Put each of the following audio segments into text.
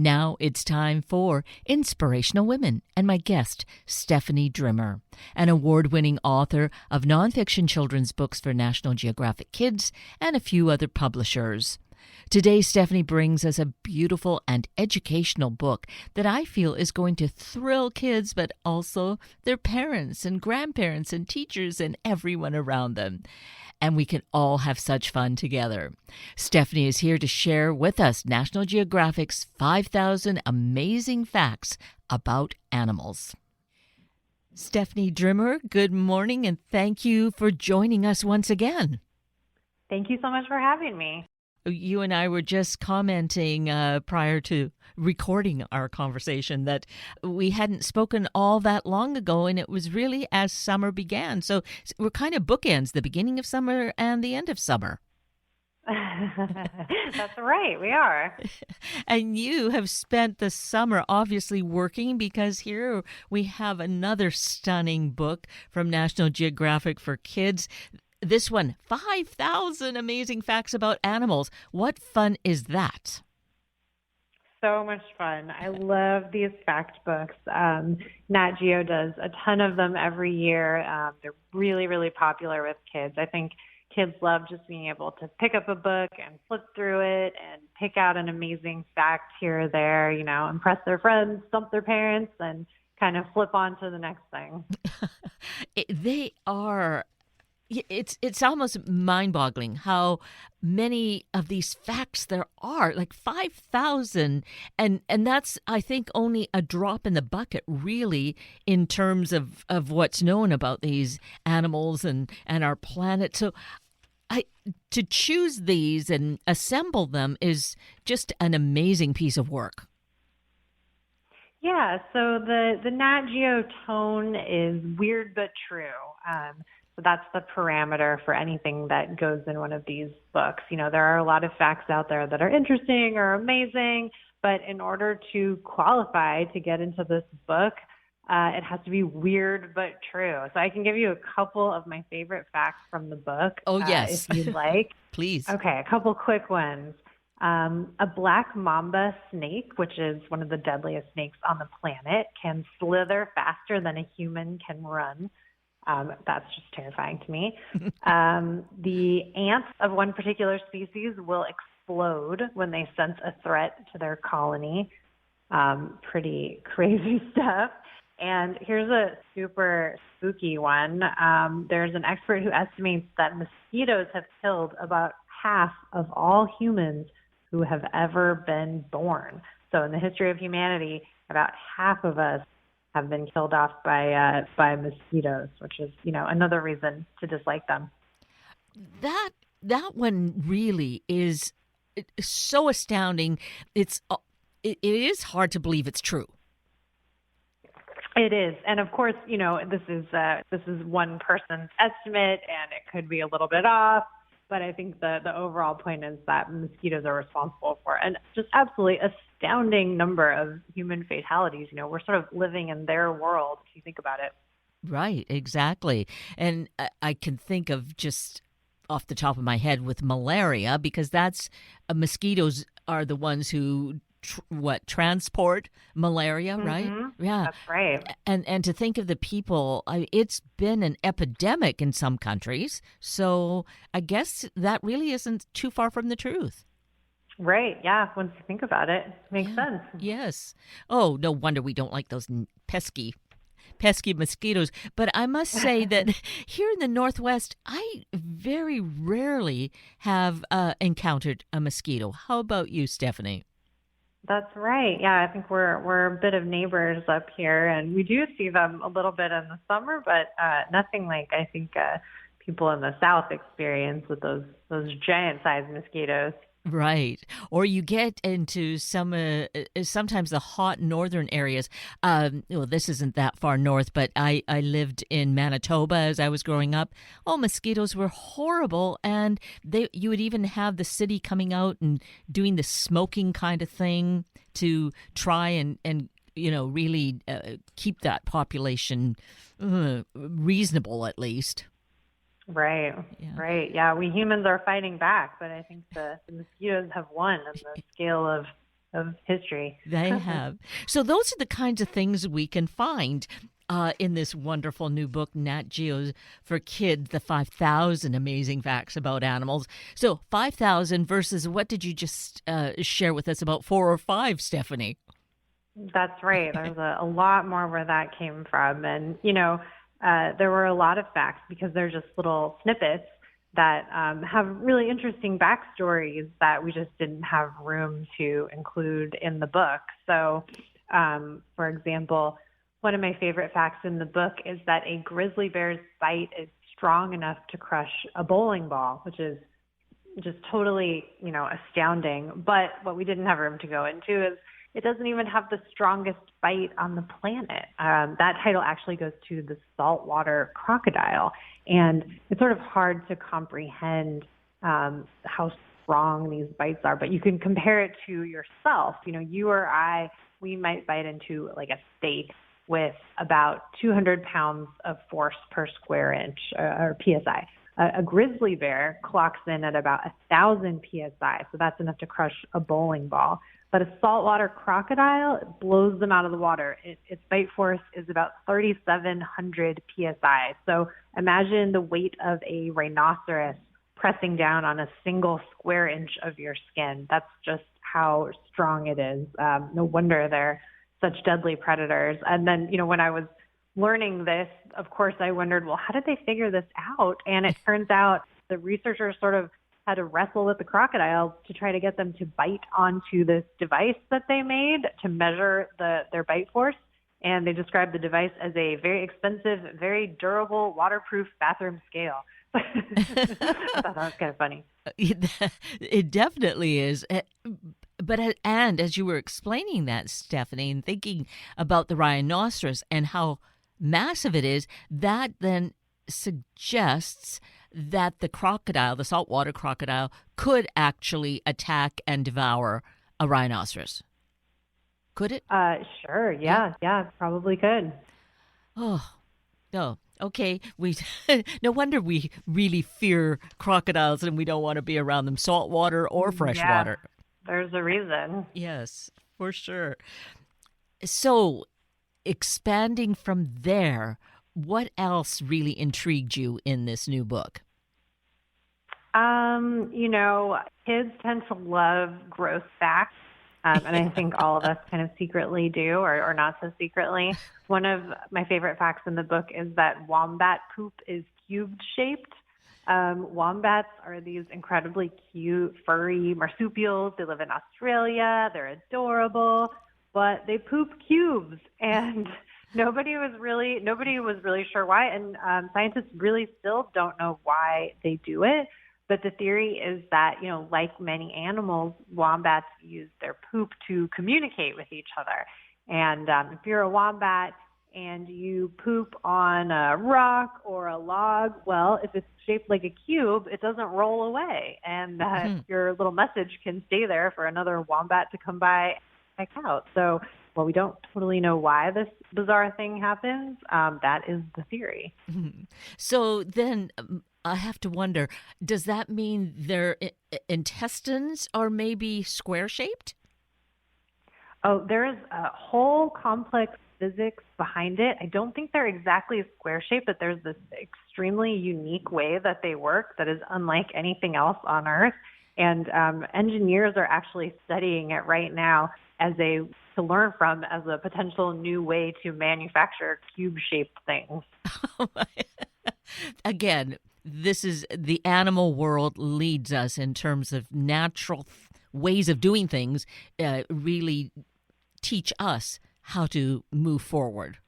Now it's time for Inspirational Women and my guest, Stephanie Drimmer, an award-winning author of nonfiction children's books for National Geographic Kids and a few other publishers. Today, Stephanie brings us a beautiful and educational book that I feel is going to thrill kids, but also their parents and grandparents and teachers and everyone around them. And we can all have such fun together. Stephanie is here to share with us National Geographic's 5,000 amazing facts about animals. Stephanie Drimmer, good morning, and thank you for joining us once again. Thank you so much for having me. You and I were just commenting prior to recording our conversation that we hadn't spoken all that long ago, and it was really as summer began. So we're kind of bookends, the beginning of summer and the end of summer. That's right, we are. And you have spent the summer obviously working, because here we have another stunning book from National Geographic for Kids. This one, 5,000 amazing facts about animals. What fun is that? So much fun. I love these fact books. Nat Geo does a ton of them every year. They're really, really popular with kids. I think kids love just being able to pick up a book and flip through it and pick out an amazing fact here or there, impress their friends, stump their parents, and kind of flip on to the next thing. They are... It's almost mind-boggling how many of these facts there are, like 5,000. And that's, I think, only a drop in the bucket, really, in terms of what's known about these animals and our planet. So to choose these and assemble them is just an amazing piece of work. Yeah, so the Nat Geo tone is weird but true. So that's the parameter for anything that goes in one of these books. There are a lot of facts out there that are interesting or amazing, but in order to qualify to get into this book, it has to be weird but true. So I can give you a couple of my favorite facts from the book. Oh, yes. If you'd like. Please. Okay, a couple quick ones. A black mamba snake, which is one of the deadliest snakes on the planet, can slither faster than a human can run. That's just terrifying to me. The ants of one particular species will explode when they sense a threat to their colony. Pretty crazy stuff. And here's a super spooky one. There's an expert who estimates that mosquitoes have killed about half of all humans who have ever been born. So in the history of humanity, about half of us have been killed off by mosquitoes, which is, another reason to dislike them. That one really is so astounding. It is hard to believe it's true. It is, and of course, this is one person's estimate, and it could be a little bit off. But I think the overall point is that mosquitoes are responsible for an just absolutely astounding number of human fatalities. We're sort of living in their world, if you think about it. Right, exactly. And I can think of just off the top of my head with malaria, because that's mosquitoes are the ones who transport malaria, right? Mm-hmm. Yeah, that's right. And to think of the people, it's been an epidemic in some countries, so I guess that really isn't too far from the truth. Right, yeah, once you think about it, makes sense. Yes. Oh, no wonder we don't like those pesky mosquitoes. But I must say that here in the Northwest, I very rarely have encountered a mosquito. How about you, Stephanie? That's right. Yeah, I think we're a bit of neighbors up here, and we do see them a little bit in the summer, but nothing like I think people in the South experience with those giant-sized mosquitoes. Right. Or you get into sometimes the hot northern areas. This isn't that far north, but I lived in Manitoba as I was growing up. Oh, mosquitoes were horrible. And you would even have the city coming out and doing the smoking kind of thing to try and really keep that population reasonable, at least. Right, yeah. Right. Yeah, we humans are fighting back, but I think the mosquitoes have won on the scale of of history. They have. So those are the kinds of things we can find in this wonderful new book, Nat Geo for Kids, the 5,000 Amazing Facts About Animals. So 5,000 versus what did you just share with us about 4 or 5, Stephanie? That's right. There's a lot more where that came from. And, there were a lot of facts because they're just little snippets that have really interesting backstories that we just didn't have room to include in the book. So, for example, one of my favorite facts in the book is that a grizzly bear's bite is strong enough to crush a bowling ball, which is just totally, astounding. But what we didn't have room to go into is it doesn't even have the strongest bite on the planet. That title actually goes to the saltwater crocodile. And it's sort of hard to comprehend how strong these bites are, but you can compare it to yourself. You or I, we might bite into like a steak with about 200 pounds of force per square inch, or PSI. A grizzly bear clocks in at about 1,000 PSI, so that's enough to crush a bowling ball. But a saltwater crocodile blows them out of the water. Its bite force is about 3,700 PSI. So imagine the weight of a rhinoceros pressing down on a single square inch of your skin. That's just how strong it is. No wonder they're such deadly predators. And then, when I was learning this, of course, I wondered, well, how did they figure this out? And it turns out the researchers sort of had to wrestle with the crocodiles to try to get them to bite onto this device that they made to measure their bite force. And they described the device as a very expensive, very durable, waterproof bathroom scale. I thought that was kind of funny. It definitely is. But and as you were explaining that, Stephanie, and thinking about the rhinoceros and how massive it is, that then suggests that the crocodile, the saltwater crocodile, could actually attack and devour a rhinoceros. Could it? Sure. Yeah, probably could. Oh, no. Okay, we no wonder we really fear crocodiles and we don't want to be around them, saltwater or freshwater. Yeah, there's a reason. Yes, for sure. So, expanding from there, what else really intrigued you in this new book? Kids tend to love gross facts. And I think all of us kind of secretly do, or not so secretly. One of my favorite facts in the book is that wombat poop is cubed shaped. Wombats are these incredibly cute, furry marsupials. They live in Australia. They're adorable, but they poop cubes, and nobody was really sure why. And scientists really still don't know why they do it. But the theory is that, like many animals, wombats use their poop to communicate with each other. And if you're a wombat and you poop on a rock or a log, well, if it's shaped like a cube, it doesn't roll away. And your little message can stay there for another wombat to come by and check out. So, well, we don't totally know why this bizarre thing happens. That is the theory. So then I have to wonder, does that mean their intestines are maybe square-shaped? Oh, there is a whole complex physics behind it. I don't think they're exactly square-shaped, but there's this extremely unique way that they work that is unlike anything else on Earth. And engineers are actually studying it right now to learn from as a potential new way to manufacture cube-shaped things. Again, this is the animal world leads us in terms of natural ways of doing things, really teach us how to move forward.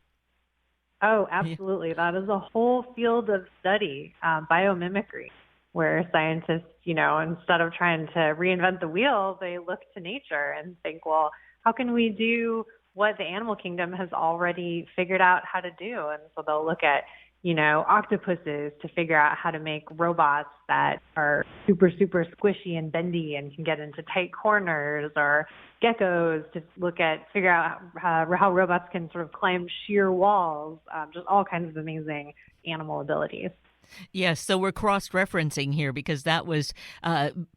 Oh, absolutely. That is a whole field of study, biomimicry, where scientists, instead of trying to reinvent the wheel, they look to nature and think, well, how can we do what the animal kingdom has already figured out how to do? And so they'll look at octopuses to figure out how to make robots that are super, super squishy and bendy and can get into tight corners, or geckos to figure out how robots can sort of climb sheer walls, just all kinds of amazing animal abilities. Yes, so we're cross-referencing here because that was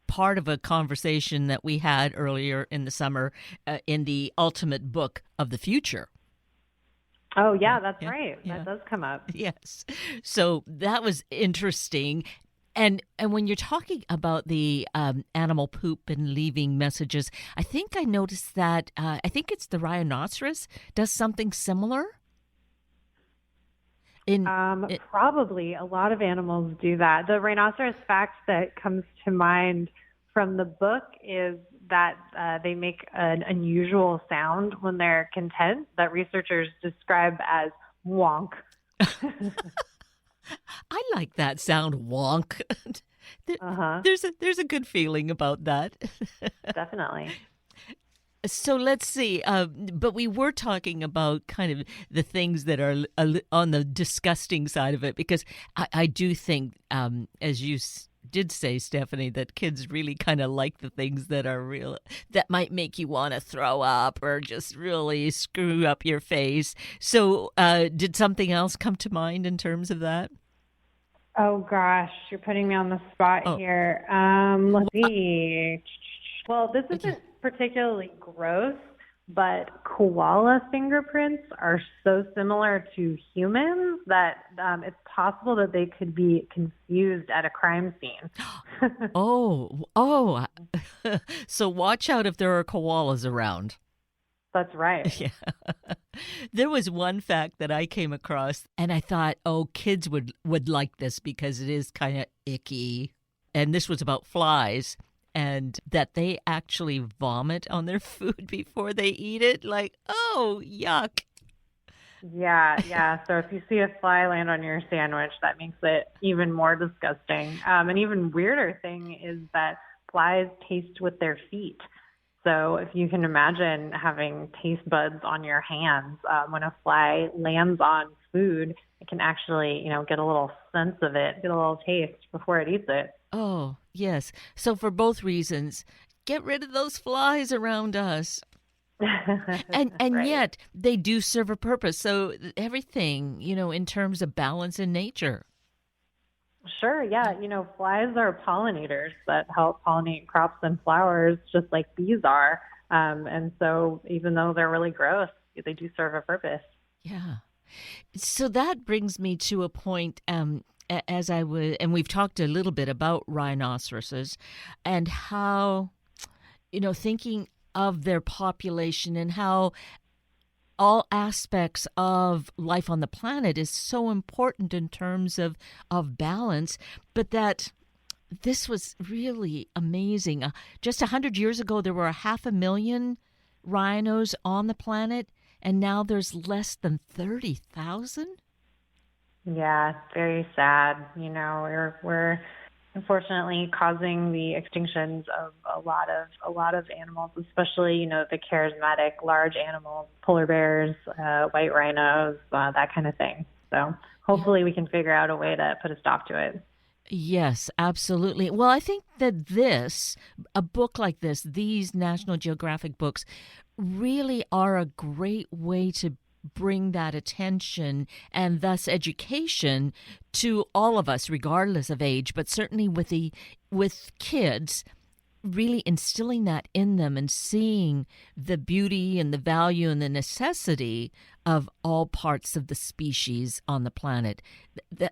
part of a conversation that we had earlier in the summer in the ultimate book of the future. Oh, yeah, Right? that's Yeah, right. yeah, That does come up. yes. So that was interesting. And when you're talking about the animal poop and leaving messages, I think I noticed that I think it's the rhinoceros does something similar. In it, Probably a lot of animals do that. The rhinoceros fact that comes to mind from the book is that they make an unusual sound when they're content that researchers describe as wonk. I like that sound, wonk. There- Uh-huh. there's a good feeling about that. Definitely. So let's see. But we were talking about kind of the things that are on the disgusting side of it, because I do think, as you did say, Stephanie, that kids really kind of like the things that are real, that might make you want to throw up or just really screw up your face. So, did something else come to mind in terms of that? Oh gosh, you're putting me on the spot Oh, here. Let's see. Well, this okay. isn't particularly gross, but koala fingerprints are so similar to humans that it's possible that they could be confused at a crime scene. Oh. So watch out if there are koalas around. That's right. Yeah. There was one fact that I came across and I thought, oh, kids would like this because it is kind of icky. And this was about flies and that they actually vomit on their food before they eat it. Like, oh, yuck. Yeah, yeah. So if you see a fly land on your sandwich, that makes it even more disgusting. An even weirder thing is that flies taste with their feet. So if you can imagine having taste buds on your hands, when a fly lands on food, it can actually, get a little sense of it, get a little taste before it eats it. Oh, yes. So for both reasons, get rid of those flies around us. And Right. yet they do serve a purpose. So everything, in terms of balance in nature. Sure, yeah. Flies are pollinators that help pollinate crops and flowers just like bees are. And so even though they're really gross, they do serve a purpose. Yeah. So that brings me to a point, as I would, and we've talked a little bit about rhinoceroses and how, thinking of their population and how all aspects of life on the planet is so important in terms of balance, but that this was really amazing. Just 100 years ago, there were 500,000 rhinos on the planet, and now there's less than 30,000. Yeah, it's very sad. We're unfortunately causing the extinctions of a lot of animals, especially the charismatic large animals, polar bears, white rhinos, that kind of thing. So Yeah. hopefully we can figure out a way to put a stop to it. Yes, absolutely. Well, I think that a book like this, these National Geographic books, really are a great way to bring that attention and thus education to all of us, regardless of age, but certainly with kids, really instilling that in them and seeing the beauty and the value and the necessity of all parts of the species on the planet.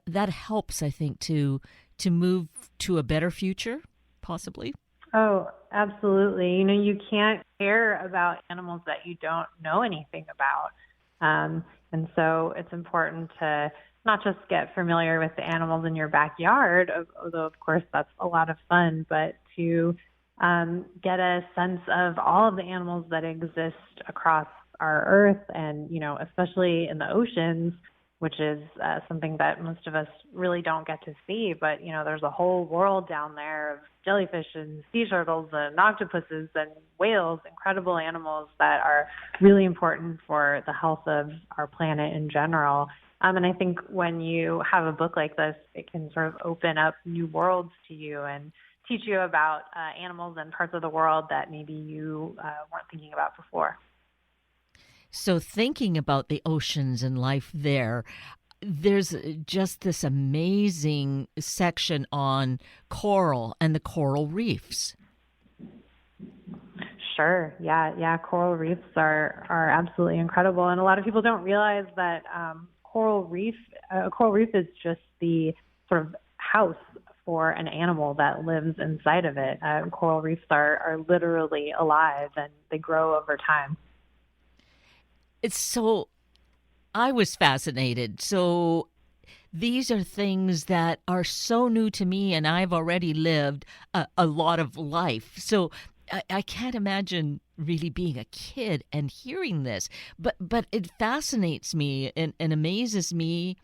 That helps, I think, to move to a better future, possibly. Oh, absolutely. You can't care about animals that you don't know anything about. And so it's important to not just get familiar with the animals in your backyard, although of course that's a lot of fun, but to get a sense of all of the animals that exist across our earth and, especially in the oceans, which is something that most of us really don't get to see. But, there's a whole world down there of jellyfish and sea turtles and octopuses and whales, incredible animals that are really important for the health of our planet in general. And I think when you have a book like this, it can sort of open up new worlds to you and teach you about animals and parts of the world that maybe you weren't thinking about before. So, thinking about the oceans and life there, there's just this amazing section on coral and the coral reefs. Sure. Yeah. Coral reefs are absolutely incredible, and a lot of people don't realize that a coral reef is just the sort of house for an animal that lives inside of it. Coral reefs are literally alive, and they grow over time. It's so I was fascinated. So these are things that are so new to me, and I've already lived a lot of life. So I can't imagine really being a kid and hearing this. But it fascinates me and amazes me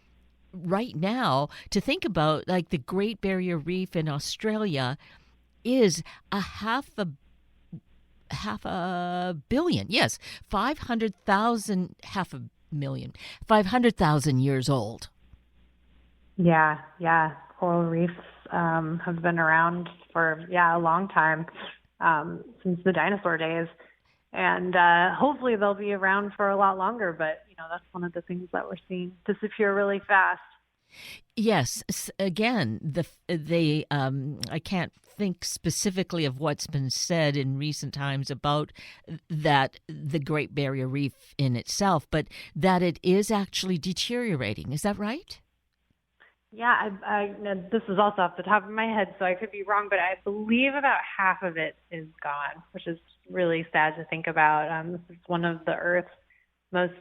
right now to think about, like, the Great Barrier Reef in Australia is a half a billion. Yes, 500,000, half a million, 500,000 years old. Yeah. Coral reefs have been around for a long time, since the dinosaur days, and hopefully they'll be around for a lot longer. But that's one of the things that we're seeing disappear really fast. Yes, again, I can't think specifically of what's been said in recent times about that the Great Barrier Reef in itself, but that it is actually deteriorating. Is that right? Yeah, this is also off the top of my head, so I could be wrong, but I believe about half of it is gone, which is really sad to think about. This is one of the Earth's most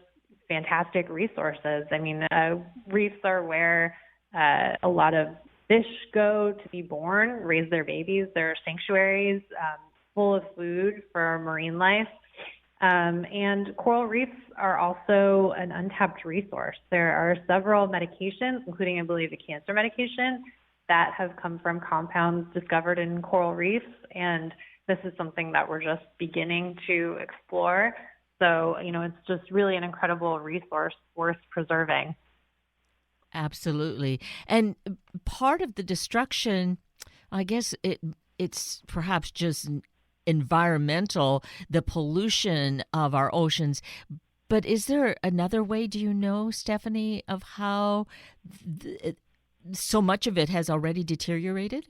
fantastic resources. I mean, reefs are where a lot of fish go to be born, raise their babies. They're sanctuaries full of food for marine life. And coral reefs are also an untapped resource. There are several medications, including, I believe, a cancer medication, that have come from compounds discovered in coral reefs. And this is something that we're just beginning to explore. So, it's just really an incredible resource worth preserving. Absolutely. And part of the destruction, I guess it's perhaps just environmental, the pollution of our oceans. But is there another way, do you know, Stephanie, of how so much of it has already deteriorated?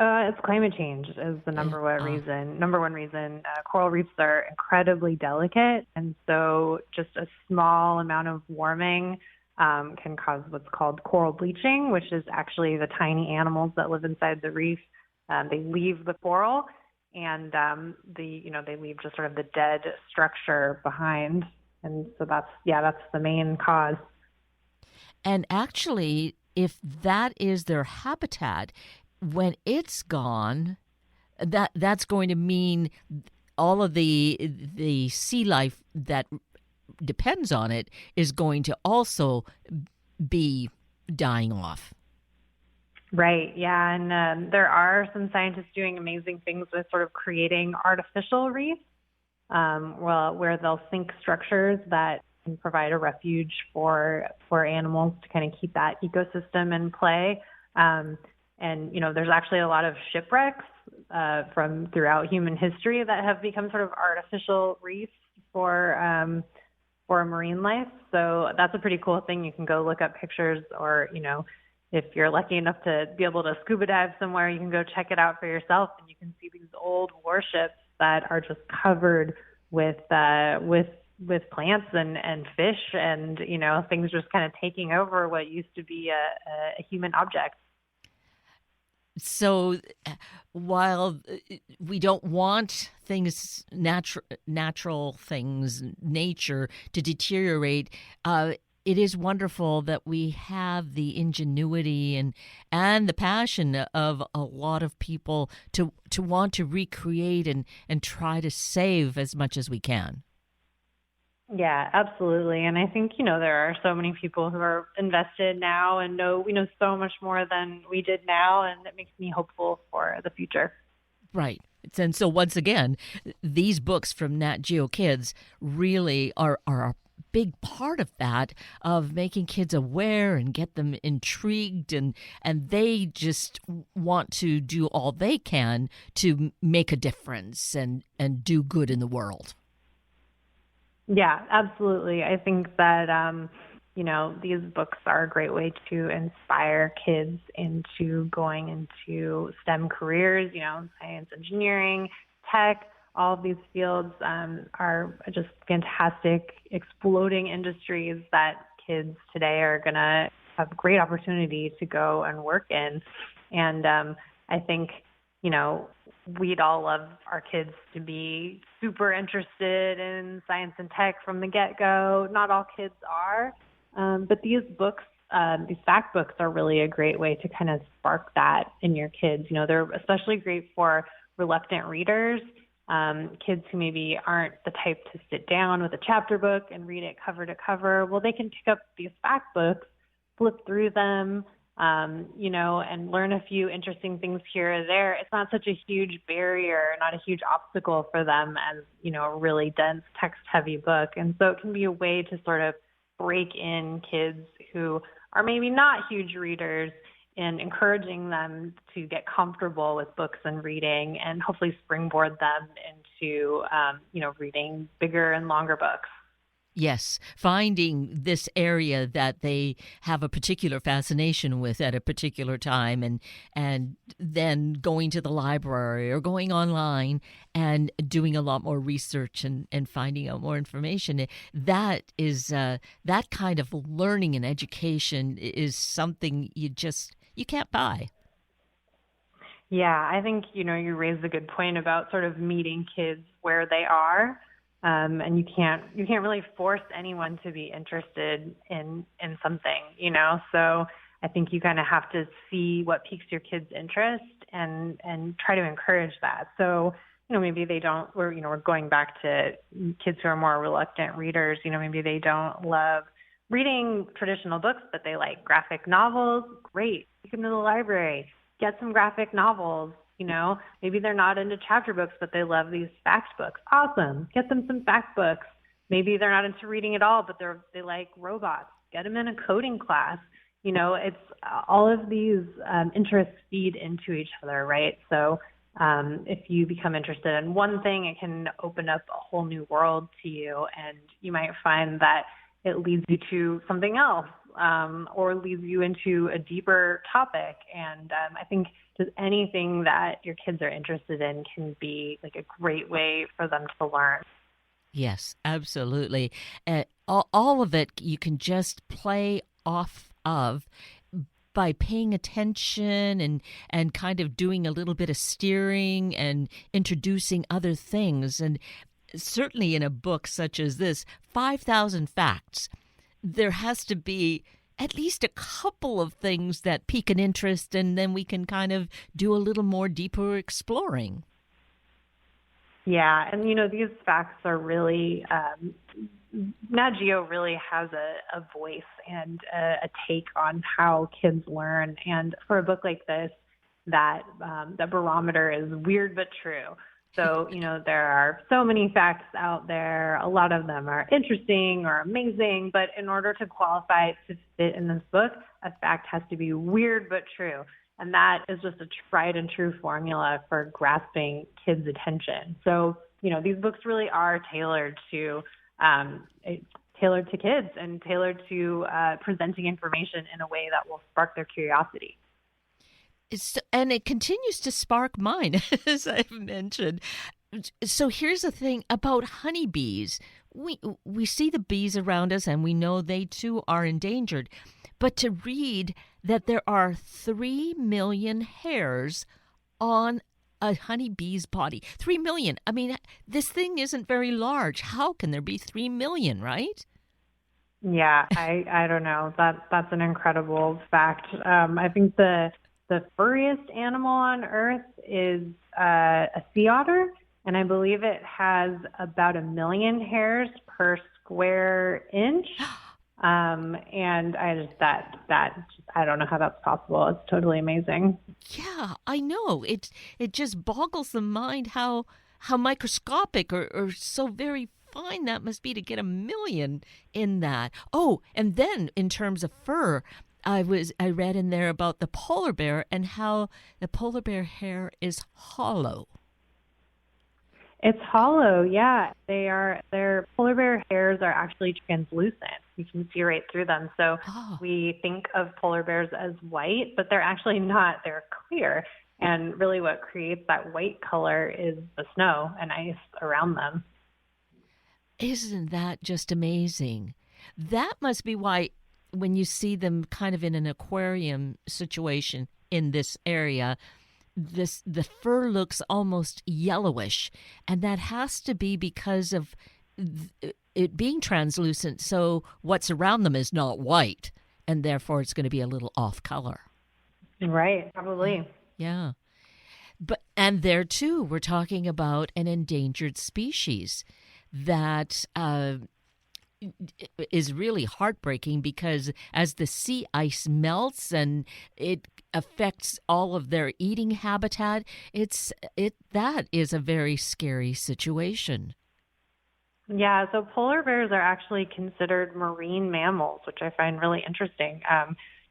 It's climate change is the number one reason. Coral reefs are incredibly delicate, and so just a small amount of warming can cause what's called coral bleaching, which is actually the tiny animals that live inside the reef. They leave the coral, and they leave just sort of the dead structure behind, and so that's the main cause. And actually, if that is their habitat, when it's gone, that's going to mean all of the sea life that depends on it is going to also be dying off. Right. Yeah. And there are some scientists doing amazing things with sort of creating artificial reefs, where they'll sink structures that can provide a refuge for animals to kind of keep that ecosystem in play. And there's actually a lot of shipwrecks from throughout human history that have become sort of artificial reefs for marine life. So that's a pretty cool thing. You can go look up pictures, or if you're lucky enough to be able to scuba dive somewhere, you can go check it out for yourself, and you can see these old warships that are just covered with plants and fish, and things just kind of taking over what used to be a human object. So while we don't want things, natural things, nature to deteriorate, it is wonderful that we have the ingenuity and the passion of a lot of people to want to recreate and try to save as much as we can. Yeah, absolutely. And I think, there are so many people who are invested now and we know so much more than we did now, and it makes me hopeful for the future. Right. And so once again, these books from Nat Geo Kids really are a big part of that, of making kids aware and get them intrigued, and they just want to do all they can to make a difference and do good in the world. Yeah, absolutely. I think that these books are a great way to inspire kids into going into STEM careers, science, engineering, tech. All of these fields are just fantastic, exploding industries that kids today are going to have great opportunity to go and work in. And I think, we'd all love our kids to be super interested in science and tech from the get-go. Not all kids are, but these books, these fact books are really a great way to kind of spark that in your kids. They're especially great for reluctant readers, kids who maybe aren't the type to sit down with a chapter book and read it cover to cover. Well, they can pick up these fact books, flip through them, and learn a few interesting things here or there. It's not such a huge barrier, not a huge obstacle for them as, a really dense text-heavy book. And so it can be a way to sort of break in kids who are maybe not huge readers and encouraging them to get comfortable with books and reading and hopefully springboard them into, reading bigger and longer books. Yes, finding this area that they have a particular fascination with at a particular time, and then going to the library or going online and doing a lot more research and finding out more information. That is that kind of learning and education is something you can't buy. Yeah, I think, you raised a good point about sort of meeting kids where they are. And you can't really force anyone to be interested in something, So I think you kind of have to see what piques your kids' interest and try to encourage that. So, maybe they don't, we're going back to kids who are more reluctant readers, maybe they don't love reading traditional books, but they like graphic novels. Great. Take them to the library, get some graphic novels. Maybe they're not into chapter books, but they love these fact books. Awesome. Get them some fact books. Maybe they're not into reading at all, but they like robots. Get them in a coding class. It's all of these interests feed into each other, right? So if you become interested in one thing, it can open up a whole new world to you, and you might find that it leads you to something else, or leads you into a deeper topic. And I think just anything that your kids are interested in can be like a great way for them to learn. Yes, absolutely. All of it you can just play off of by paying attention and kind of doing a little bit of steering and introducing other things. And certainly in a book such as this, 5,000 facts, there has to be at least a couple of things that pique an interest, and then we can kind of do a little more deeper exploring. Yeah, and these facts are really, Nat Geo really has a voice and a take on how kids learn. And for a book like this, that barometer is weird but true. So, there are so many facts out there. A lot of them are interesting or amazing, but in order to qualify to fit in this book, a fact has to be weird but true. And that is just a tried and true formula for grasping kids' attention. So, these books really are tailored to kids and tailored to presenting information in a way that will spark their curiosity. And it continues to spark mine, as I've mentioned. So here's the thing about honeybees. We see the bees around us, and we know they too are endangered. But to read that there are 3 million hairs on a honeybee's body. 3 million. I mean, this thing isn't very large. How can there be 3 million, right? Yeah, I don't know. That's an incredible fact. I think the furriest animal on Earth is a sea otter, and I believe it has about 1 million hairs per square inch. And I don't know how that's possible. It's totally amazing. Yeah, I know. It just boggles the mind how microscopic or so very fine that must be to get 1 million in that. Oh, and then in terms of fur, I read in there about the polar bear and how the polar bear hair is hollow. It's hollow, yeah. Their polar bear hairs are actually translucent. You can see right through them. So Oh, we think of polar bears as white, but they're actually not. They're clear. And really what creates that white color is the snow and ice around them. isn't that just amazing? That must be why when you see them kind of in an aquarium situation in this area, the fur looks almost yellowish, and that has to be because of it being translucent, so what's around them is not white, and therefore it's going to be a little off color. Right, Yeah. probably. Yeah. But and there too, we're talking about an endangered species that is really heartbreaking because as the sea ice melts and it affects all of their eating habitat, that is a very scary situation. Yeah, so polar bears are actually considered marine mammals, which I find really interesting.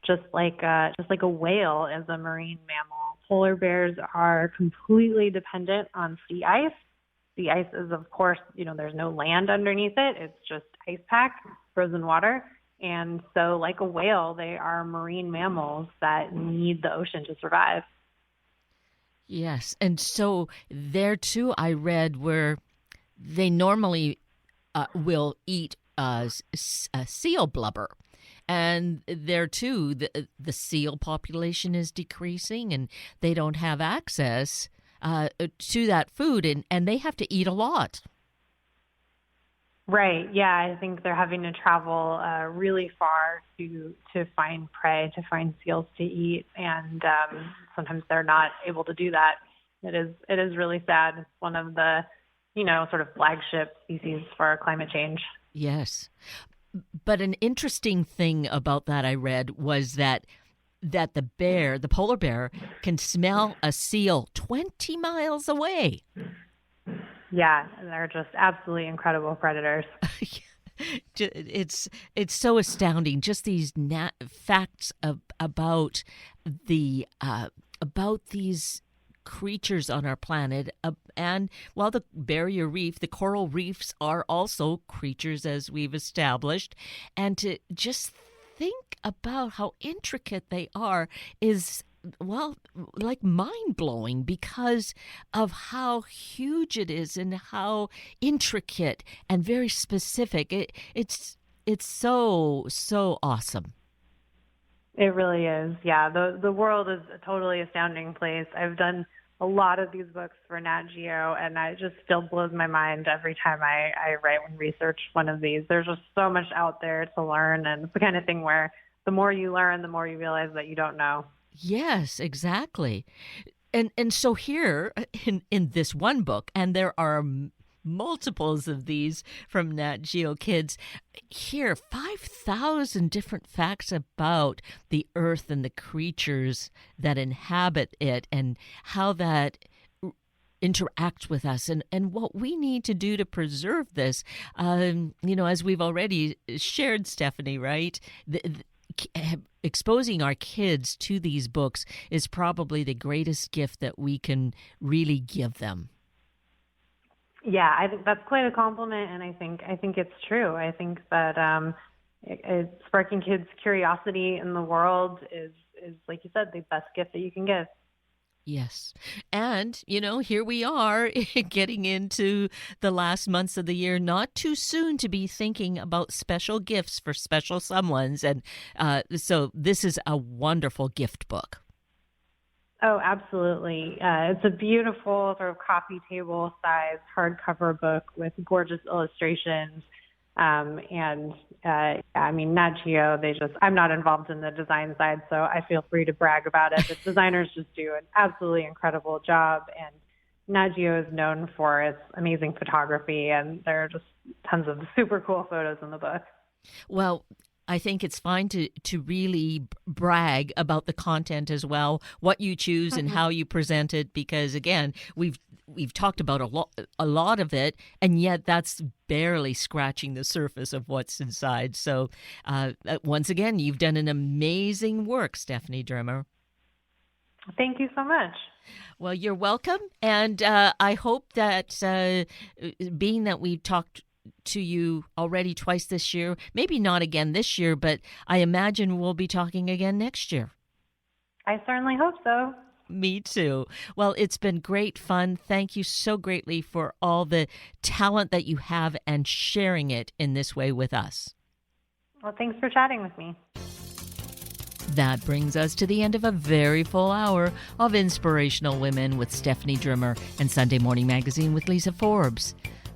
Just like a whale is a marine mammal, polar bears are completely dependent on sea ice. The ice is, of course, there's no land underneath it. It's just ice pack, frozen water. And so, like a whale, they are marine mammals that need the ocean to survive. Yes, and so there too, I read where they normally will eat seal blubber. And there too, the seal population is decreasing, and they don't have access to that food, and they have to eat a lot. Right. Yeah, I think they're having to travel really far to find prey, to find seals to eat, and sometimes they're not able to do that. It is really sad. It's one of the sort of flagship species for climate change. Yes. But an interesting thing about that I read was that the polar bear, can smell a seal 20 miles away. Yeah, they're just absolutely incredible predators. It's so astounding. Just these facts about these creatures on our planet, and while the barrier reef, the coral reefs are also creatures, as we've established, and to just think about how intricate they are is, well, like mind blowing because of how huge it is and how intricate and very specific. It's so awesome. It really is. Yeah, the world is a totally astounding place. I've done a lot of these books for Nat Geo, and it just still blows my mind every time I write and research one of these. There's just so much out there to learn, and it's the kind of thing where the more you learn, the more you realize that you don't know. Yes, exactly. And so here in this one book, and there are multiples of these from Nat Geo Kids, here 5,000 different facts about the earth and the creatures that inhabit it and how that interact with us, and what we need to do to preserve this. As we've already shared, Stephanie, right? Exposing our kids to these books is probably the greatest gift that we can really give them. Yeah, I think that's quite a compliment, and I think it's true. I think that sparking kids' curiosity in the world is like you said, the best gift that you can give. Yes. And, here we are getting into the last months of the year. Not too soon to be thinking about special gifts for special someones. And so this is a wonderful gift book. Oh, absolutely. It's a beautiful sort of coffee table size hardcover book with gorgeous illustrations. I mean, Nat Geo, I'm not involved in the design side, so I feel free to brag about it. The designers just do an absolutely incredible job. And Nat Geo is known for its amazing photography, and there are just tons of super cool photos in the book. Well, I think it's fine to really brag about the content as well, what you choose and how you present it, because again, we've talked about a lot of it, and yet that's barely scratching the surface of what's inside. So once again, you've done an amazing work, Stephanie Drimmer. Thank you so much. Well, you're welcome. And I hope that being that we've talked to you already twice this year, maybe not again this year, but I imagine we'll be talking again next year. I certainly hope so. Me too. Well, it's been great fun. Thank you so greatly for all the talent that you have and sharing it in this way with us. Well, thanks for chatting with me. That brings us to the end of a very full hour of Inspirational Women with Stephanie Drimmer and Sunday Morning Magazine with Lisa Forbes.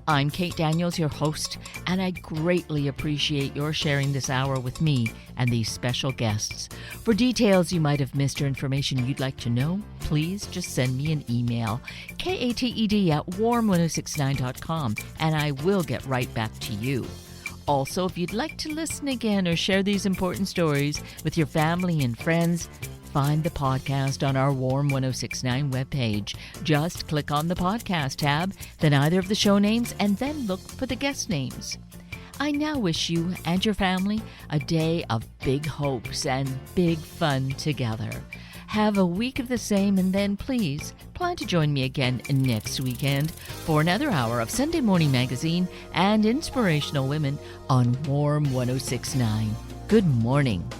I'm Kate Daniels, your host, and I greatly appreciate your sharing this hour with me and these special guests. For details you might have missed or information you'd like to know, please just send me an email, kated@warm1069.com, and I will get right back to you. Also, if you'd like to listen again or share these important stories with your family and friends, find the podcast on our Warm 1069 webpage. Just click on the podcast tab, then either of the show names, and then look for the guest names. I now wish you and your family a day of big hopes and big fun together. Have a week of the same, and then please plan to join me again next weekend for another hour of Sunday Morning Magazine and Inspirational Women on Warm 1069. Good morning.